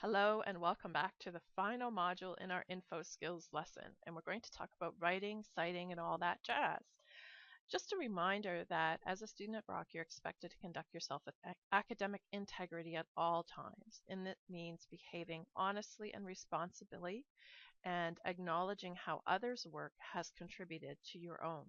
Hello and welcome back to the final module in our info skills lesson. And we're going to talk about writing, citing, and all that jazz. Just a reminder that as a student at Brock, you're expected to conduct yourself with academic integrity at all times. And that means behaving honestly and responsibly and acknowledging how others' work has contributed to your own.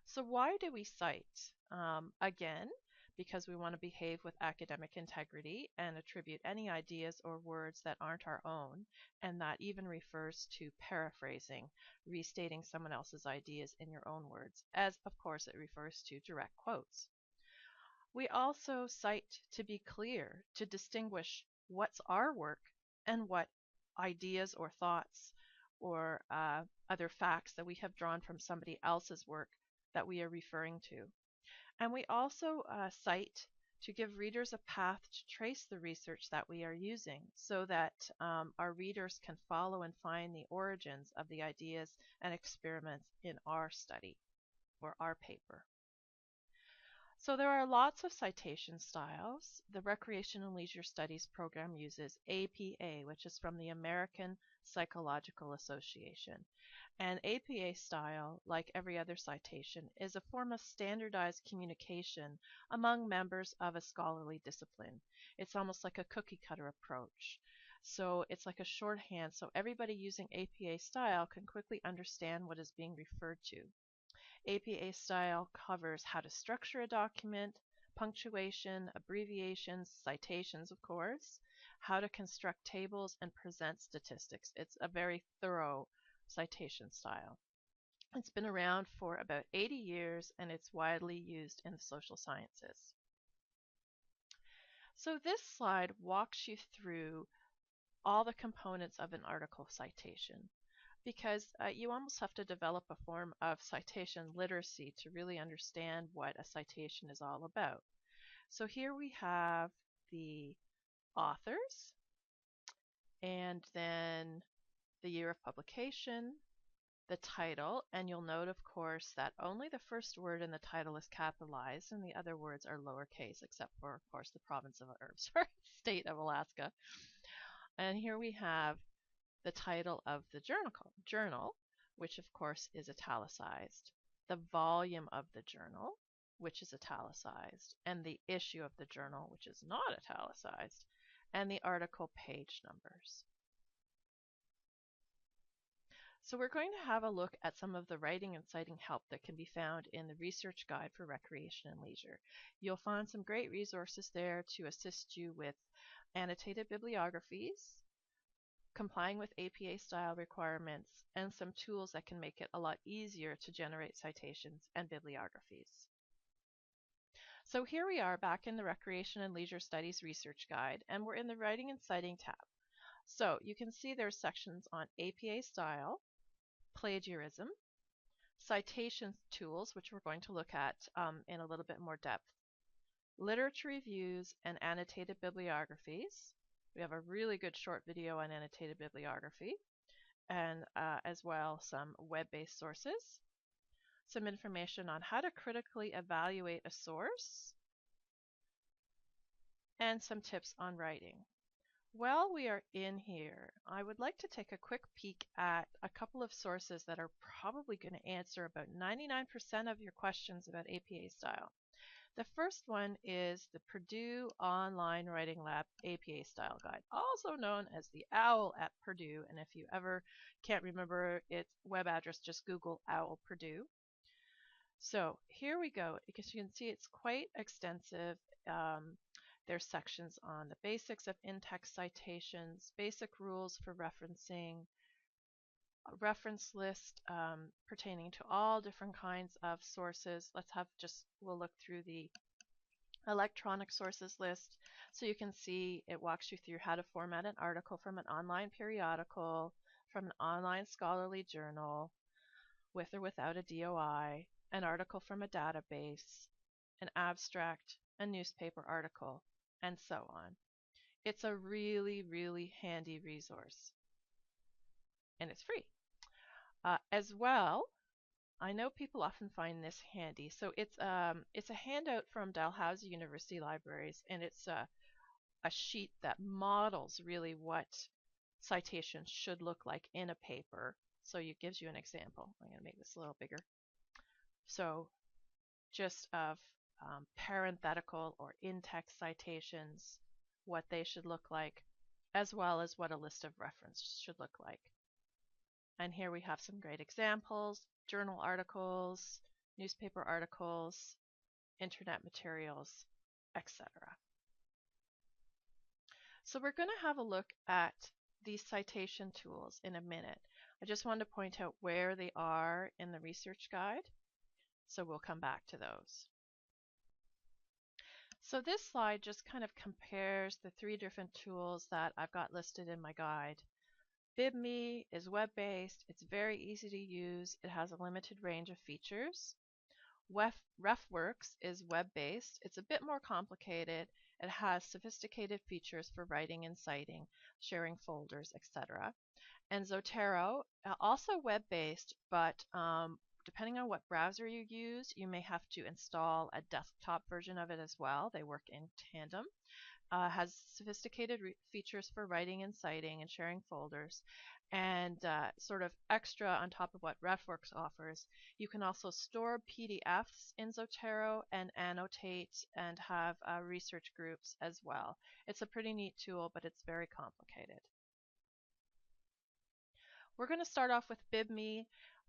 So why do we cite? Again, because we want to behave with academic integrity and attribute any ideas or words that aren't our own, and that even refers to paraphrasing, restating someone else's ideas in your own words, as of course it refers to direct quotes. We also cite to be clear, to distinguish what's our work and what ideas or thoughts or other facts that we have drawn from somebody else's work that we are referring to. And we also cite to give readers a path to trace the research that we are using so that our readers can follow and find the origins of the ideas and experiments in our study or our paper. So there are lots of citation styles. The Recreation and Leisure Studies program uses APA, which is from the American Psychological Association. And APA style, like every other citation, is a form of standardized communication among members of a scholarly discipline. It's almost like a cookie cutter approach. So it's like a shorthand, so everybody using APA style can quickly understand what is being referred to. APA style covers how to structure a document, punctuation, abbreviations, citations, of course, how to construct tables and present statistics. It's a very thorough citation style. It's been around for about 80 years and it's widely used in the social sciences. So this slide walks you through all the components of an article citation because you almost have to develop a form of citation literacy to really understand what a citation is all about. So here we have the authors and then the year of publication, the title, and you'll note, of course, that only the first word in the title is capitalized and the other words are lowercase, except for, of course, the province of, state of Alaska. And here we have the title of the journal, which of course is italicized, the volume of the journal, which is italicized, and the issue of the journal, which is not italicized, and the article page numbers. So we're going to have a look at some of the writing and citing help that can be found in the Research Guide for Recreation and Leisure. You'll find some great resources there to assist you with annotated bibliographies, complying with APA style requirements, and some tools that can make it a lot easier to generate citations and bibliographies. So here we are back in the Recreation and Leisure Studies Research Guide, and we're in the Writing and Citing tab. So you can see there's sections on APA style, plagiarism, citation tools, which we're going to look at in a little bit more depth, literature reviews and annotated bibliographies. We have a really good short video on annotated bibliography, and as well some web-based sources, some information on how to critically evaluate a source, and some tips on writing. While we are in here, I would like to take a quick peek at a couple of sources that are probably going to answer about 99% of your questions about APA style. The first one is the Purdue Online Writing Lab APA Style Guide, also known as the OWL at Purdue. And if you ever can't remember its web address, just Google OWL Purdue. So here we go. As you can see, it's quite extensive. There's sections on the basics of in-text citations, basic rules for referencing, a reference list pertaining to all different kinds of sources. We'll look through the electronic sources list. So you can see it walks you through how to format an article from an online periodical, from an online scholarly journal, with or without a DOI, an article from a database, an abstract, a newspaper article, and so on. It's a really, really handy resource. And it's free. As well, I know people often find this handy. So it's a handout from Dalhousie University Libraries, and it's a sheet that models really what citations should look like in a paper. So it gives you an example. I'm going to make this a little bigger. So just of parenthetical or in-text citations, what they should look like, as well as what a list of references should look like. And here we have some great examples: journal articles, newspaper articles, internet materials, etc. So we're going to have a look at these citation tools in a minute. I just want to point out where they are in the research guide, so we'll come back to those. So this slide just kind of compares the 3 different tools that I've got listed in my guide. BibMe is web-based, it's very easy to use, it has a limited range of features. RefWorks is web-based, it's a bit more complicated, it has sophisticated features for writing and citing, sharing folders, etc. And Zotero, also web-based, but depending on what browser you use, you may have to install a desktop version of it as well. They work in tandem. Has sophisticated features for writing and citing and sharing folders. And sort of extra on top of what RefWorks offers, you can also store PDFs in Zotero and annotate and have research groups as well. It's a pretty neat tool, but it's very complicated. We're going to start off with BibMe,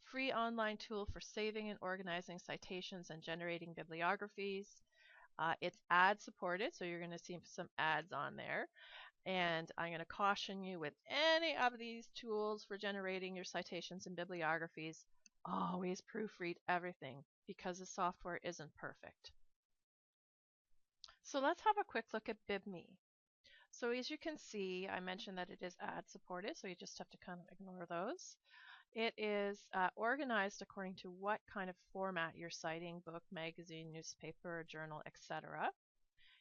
free online tool for saving and organizing citations and generating bibliographies. It's ad supported, so you're going to see some ads on there. And I'm going to caution you with any of these tools for generating your citations and bibliographies, always proofread everything because the software isn't perfect. So let's have a quick look at BibMe. So as you can see, I mentioned that it is ad supported, so you just have to kind of ignore those. It is organized according to what kind of format you're citing: book, magazine, newspaper, journal, etc.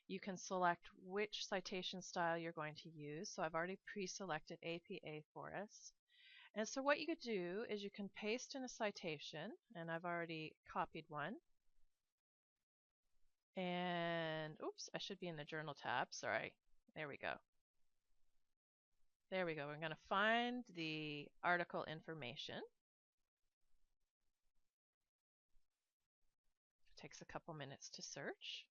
You can select which citation style you're going to use. So I've already pre-selected APA for us. And so what you could do is you can paste in a citation, and I've already copied one. And oops, I should be in the journal tab. Sorry. There we go. There we go. We're going to find the article information. It takes a couple minutes to search.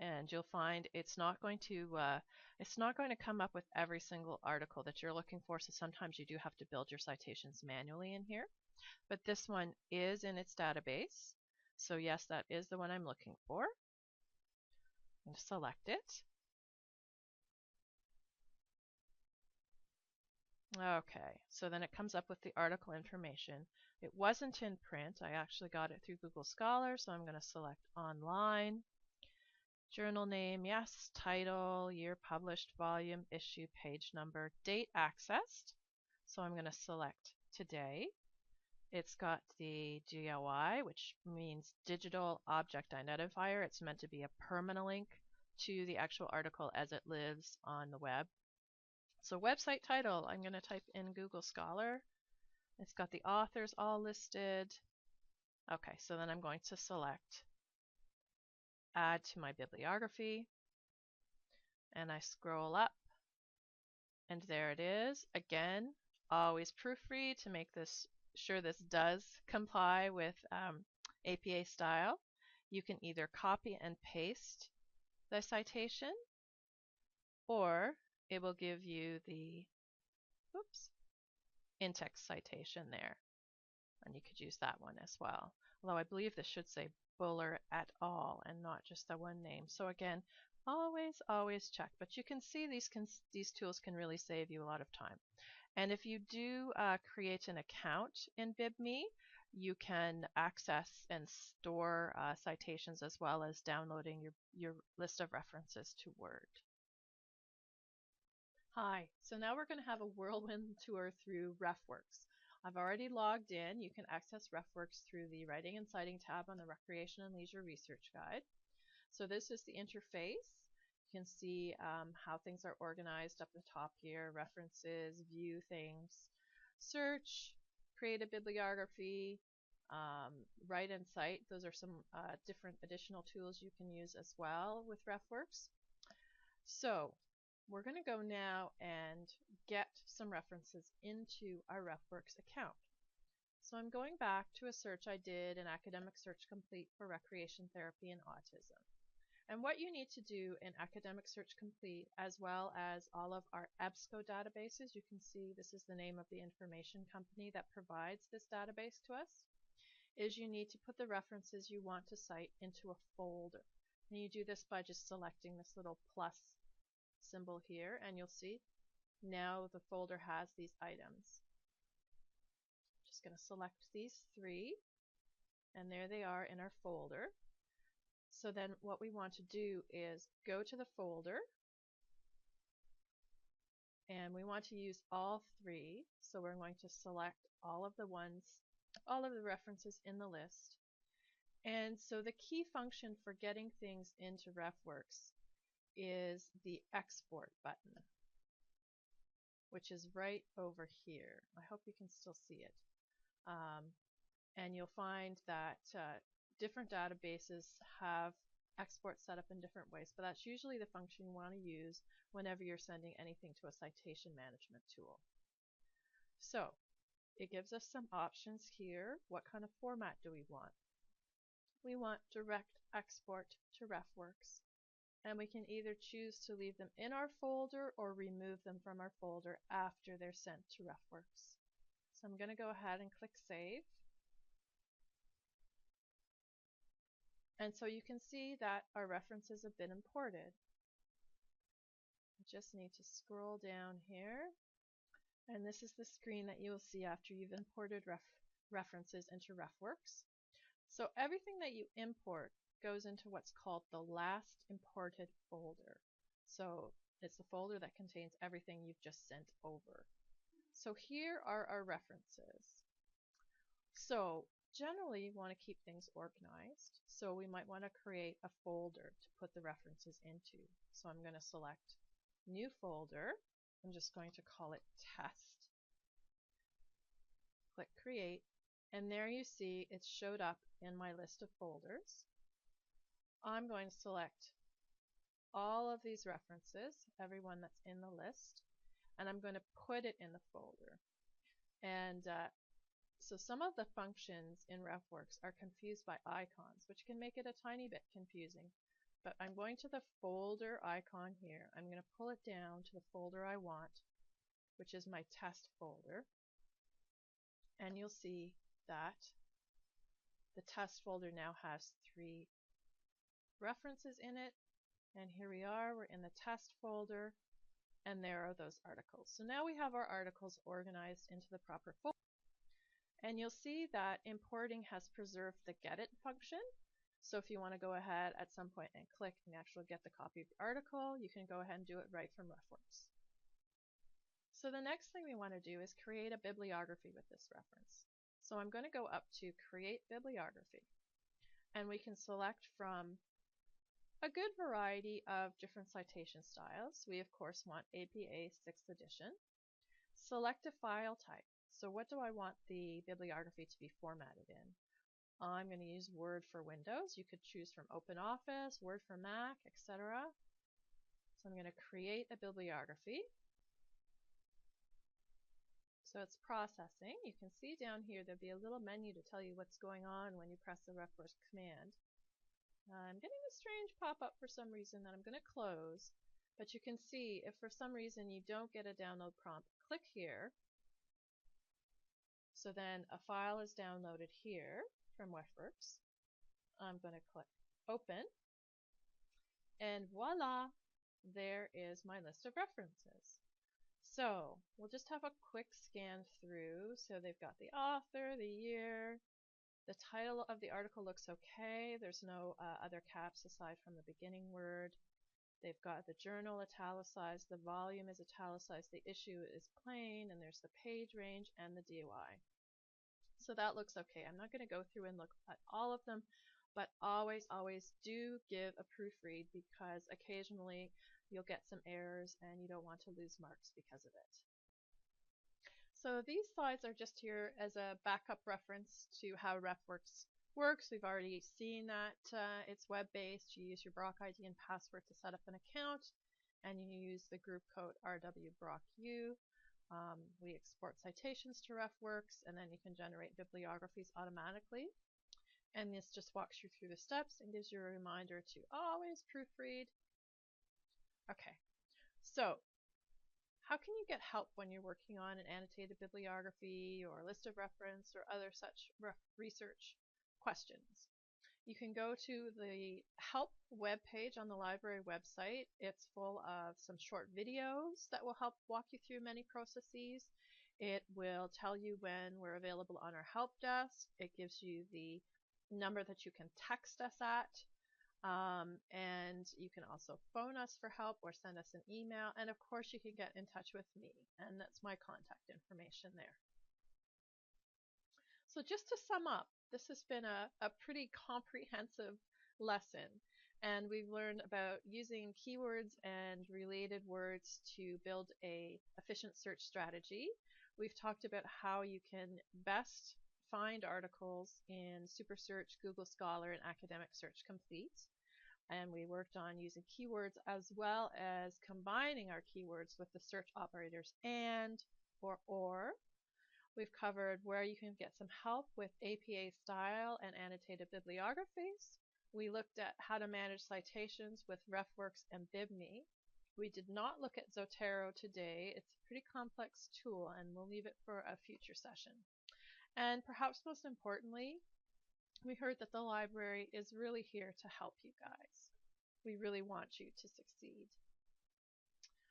And you'll find it's not going to come up with every single article that you're looking for, so sometimes you do have to build your citations manually in here. But this one is in its database, so yes, that is the one I'm looking for. I'm going to select it. Okay, so then it comes up with the article information. It wasn't in print. I actually got it through Google Scholar, so I'm going to select online. Journal name, yes. Title, year published, volume, issue, page number, date accessed. So I'm going to select today. It's got the DOI, which means Digital Object Identifier. It's meant to be a permalink to the actual article as it lives on the web. So website title, I'm going to type in Google Scholar. It's got the authors all listed. Okay, so then I'm going to select Add to my bibliography, and I scroll up, and there it is. Again, always proofread to make sure this does comply with APA style. You can either copy and paste the citation, or it will give you the in-text citation there, and you could use that one as well. Although I believe this should say Buller et al. And not just the one name. So again, always check. But you can see these tools can really save you a lot of time. And if you do create an account in BibMe, you can access and store citations as well as downloading your list of references to Word. Hi, so now we're going to have a whirlwind tour through RefWorks. I've already logged in. You can access RefWorks through the Writing and Citing tab on the Recreation and Leisure Research Guide. So this is the interface. You can see how things are organized up the top here: references, view things, search, create a bibliography, write and cite. Those are some different additional tools you can use as well with RefWorks. So we're going to go now and get some references into our RefWorks account. So I'm going back to a search I did in Academic Search Complete for Recreation Therapy and Autism. And what you need to do in Academic Search Complete, as well as all of our EBSCO databases, you can see this is the name of the information company that provides this database to us, is you need to put the references you want to cite into a folder. And you do this by just selecting this little plus symbol here, and you'll see now the folder has these items. Just going to select these 3, and there they are in our folder. So then what we want to do is go to the folder, and we want to use all 3. So we're going to select all of the references in the list. And so the key function for getting things into RefWorks is the export button, which is right over here. I hope you can still see it. And you'll find that different databases have export set up in different ways, but that's usually the function you want to use whenever you're sending anything to a citation management tool. So it gives us some options here. What kind of format do we want? We want direct export to RefWorks, and we can either choose to leave them in our folder or remove them from our folder after they're sent to RefWorks. So I'm going to go ahead and click Save. And so you can see that our references have been imported. I just need to scroll down here, and this is the screen that you will see after you've imported references into RefWorks. So everything that you import goes into what's called the last imported folder. So it's the folder that contains everything you've just sent over. So here are our references. So generally you want to keep things organized, so we might want to create a folder to put the references into. So I'm going to select New Folder. I'm just going to call it Test. Click Create, and there you see it showed up in my list of folders. I'm going to select all of these references, everyone that's in the list, and I'm going to put it in the folder. And so some of the functions in RefWorks are confused by icons, which can make it a tiny bit confusing. But I'm going to the folder icon here. I'm going to pull it down to the folder I want, which is my test folder. And you'll see that the test folder now has 3 references in it. And here we are, we're in the test folder, and there are those articles. So now we have our articles organized into the proper folder. And you'll see that importing has preserved the get it function. So if you want to go ahead at some point and click and actually get the copy of the article, you can go ahead and do it right from RefWorks. So the next thing we want to do is create a bibliography with this reference. So I'm going to go up to Create Bibliography, and we can select from a good variety of different citation styles. We of course want APA 6th edition. Select a file type. So what do I want the bibliography to be formatted in? I'm going to use Word for Windows. You could choose from OpenOffice, Word for Mac, etc. So I'm going to create a bibliography. So it's processing. You can see down here there'll be a little menu to tell you what's going on when you press the RefWorks command. I'm getting a strange pop-up for some reason that I'm going to close, but you can see if for some reason you don't get a download prompt, click here. So then a file is downloaded here from RefWorks. I'm going to click Open, and voila, there is my list of references. So we'll just have a quick scan through. So they've got the author, the year, the title of the article looks okay. There's no other caps aside from the beginning word. They've got the journal italicized, the volume is italicized, the issue is plain, and there's the page range and the DOI. So that looks okay. I'm not going to go through and look at all of them, but always do give a proofread, because occasionally you'll get some errors and you don't want to lose marks because of it. So these slides are just here as a backup reference to how RefWorks works. We've already seen that it's web-based. You use your Brock ID and password to set up an account, and you use the group code RWBROCU. We export citations to RefWorks, and then you can generate bibliographies automatically. And this just walks you through the steps and gives you a reminder to always proofread. Okay, so how can you get help when you're working on an annotated bibliography or a list of reference or other such research questions? You can go to the help webpage on the library website. It's full of some short videos that will help walk you through many processes. It will tell you when we're available on our help desk. It gives you the number that you can text us at. And you can also phone us for help or send us an email. And of course, you can get in touch with me, and that's my contact information there. So just to sum up, this has been a pretty comprehensive lesson, and we've learned about using keywords and related words to build an efficient search strategy. We've talked about how you can best find articles in SuperSearch, Google Scholar, and Academic Search Complete. And we worked on using keywords as well as combining our keywords with the search operators and or. We've covered where you can get some help with APA style and annotated bibliographies. We looked at how to manage citations with RefWorks and BibMe. We did not look at Zotero today. It's a pretty complex tool, and we'll leave it for a future session. And perhaps most importantly, we heard that the library is really here to help you guys. We really want you to succeed.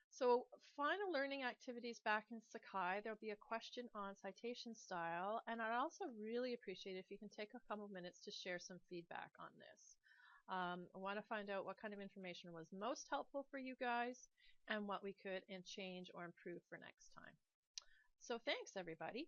So final learning activities back in Sakai, there'll be a question on citation style, and I'd also really appreciate if you can take a couple of minutes to share some feedback on this. I want to find out what kind of information was most helpful for you guys and what we could change or improve for next time. So thanks, everybody.